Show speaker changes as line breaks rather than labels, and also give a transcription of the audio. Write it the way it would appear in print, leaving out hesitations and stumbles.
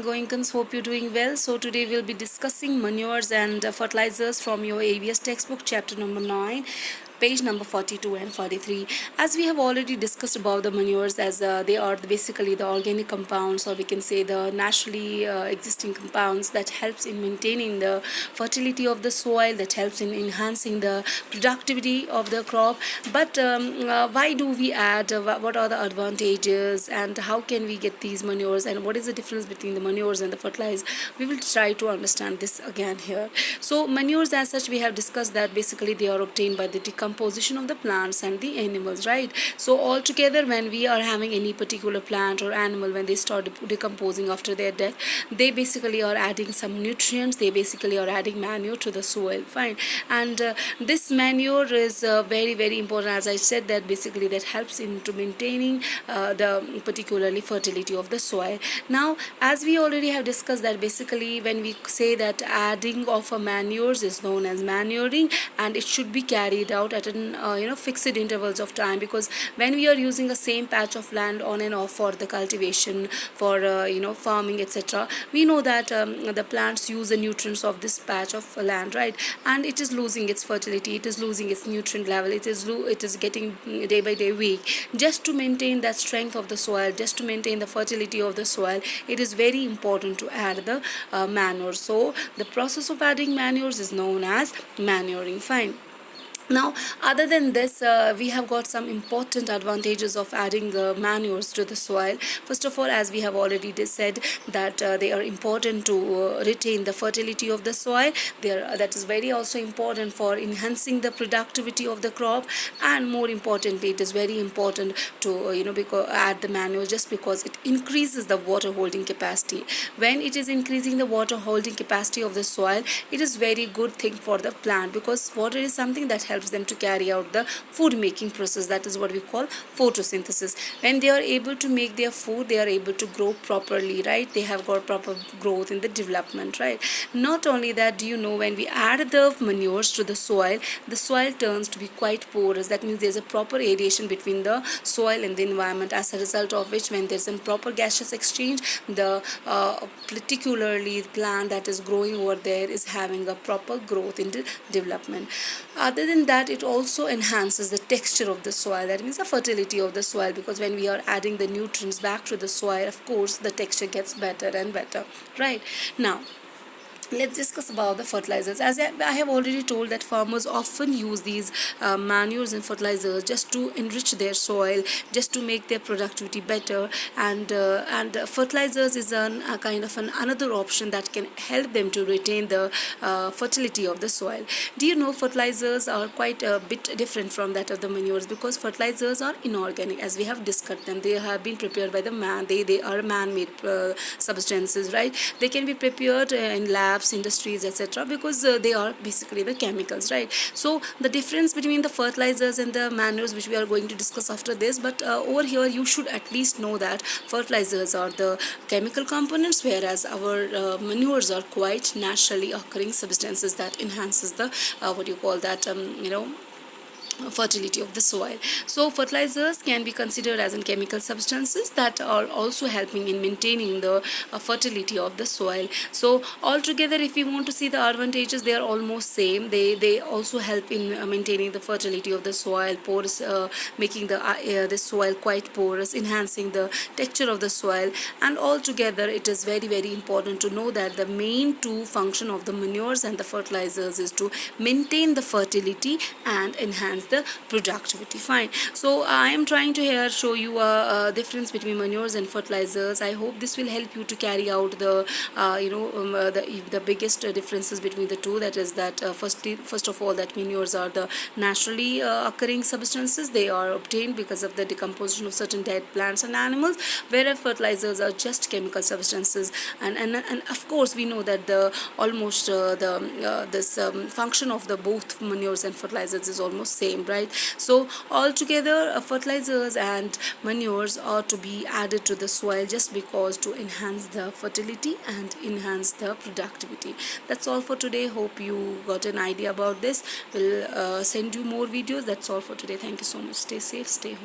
morning, Goenkans. Hope you're doing well. So today we'll be discussing manures and fertilizers from your EVS textbook, chapter number 9, page number 42 and 43. As we have already discussed about the manures, as they are basically the organic compounds, or we can say the naturally existing compounds that helps in maintaining the fertility of the soil, that helps in enhancing the productivity of the crop. But why do we add? What are the advantages, and how can we get these manures, and what is the difference between the manures and the fertilizers? We will try to understand this again here. So manures, as such, we have discussed that basically they are obtained by the decomposition of the plants and the animals, right? So altogether, when we are having any particular plant or animal, when they start decomposing after their death, they basically are adding some nutrients, they basically are adding manure to the soil, fine. And this manure is very important, as I said, that basically that helps into maintaining the particularly fertility of the soil. Now, as we already have discussed, that basically when we say that adding of a manures is known as manuring, and it should be carried out at an fixed intervals of time, because when we are using a same patch of land on and off for the cultivation, for farming, etc., we know that the plants use the nutrients of this patch of land, right? And it is losing its fertility, it is losing its nutrient level, it is getting day by day weak. Just to maintain that strength of the soil, just to maintain the fertility of the soil, it is very important to add the manure. So the process of adding manures is known as manuring, fine. Now, other than this, we have got some important advantages of adding the manures to the soil. First of all, as we have already said, that they are important to retain the fertility of the soil. That is very also important for enhancing the productivity of the crop, and more importantly, it is very important to add the manure, just because it increases the water holding capacity. When it is increasing the water holding capacity of the soil, it is very good thing for the plant, because water is something that helps them to carry out the food making process. That is what we call photosynthesis. When they are able to make their food, they are able to grow properly, right? They have got proper growth in the development, right? Not only that, do you know, when we add the manures to the soil turns to be quite porous. That means there's a proper aeration between the soil and the environment, as a result of which, when there's a proper gaseous exchange, the particularly plant that is growing over there is having a proper growth in the development. Other than that, it also enhances the texture of the soil. That means the fertility of the soil, because when we are adding the nutrients back to the soil, of course the texture gets better and better, right? Now, let's discuss about the fertilizers. As I have already told, that farmers often use these manures and fertilizers just to enrich their soil, just to make their productivity better. And fertilizers is a kind of another option that can help them to retain the fertility of the soil. Do you know, fertilizers are quite a bit different from that of the manures, because fertilizers are inorganic, as we have discussed them. They have been prepared by the man. They are man-made substances, right? They can be prepared in labs, industries, etc., because they are basically the chemicals, right? So the difference between the fertilizers and the manures, which we are going to discuss after this, but over here you should at least know that fertilizers are the chemical components, whereas our manures are quite naturally occurring substances that enhances the fertility of the soil. So fertilizers can be considered as in chemical substances that are also helping in maintaining the fertility of the soil. So altogether, if we want to see the advantages, they are almost same. They also help in maintaining the fertility of the soil, porous, making the soil quite porous, enhancing the texture of the soil. And altogether, it is very important to know that the main two function of the manures and the fertilizers is to maintain the fertility and enhance the productivity, fine. So I am trying to here show you a difference between manures and fertilizers. I hope this will help you to carry out the the biggest differences between the two. That is that first of all, that manures are the naturally occurring substances. They are obtained because of the decomposition of certain dead plants and animals, whereas fertilizers are just chemical substances. And of course, we know that the almost this function of the both manures and fertilizers is almost same, right? So altogether, fertilizers and manures are to be added to the soil just because to enhance the fertility and enhance the productivity. That's all for today. Hope you got an idea about this. We'll send you more videos. That's all for today. Thank you so much. Stay safe, stay home.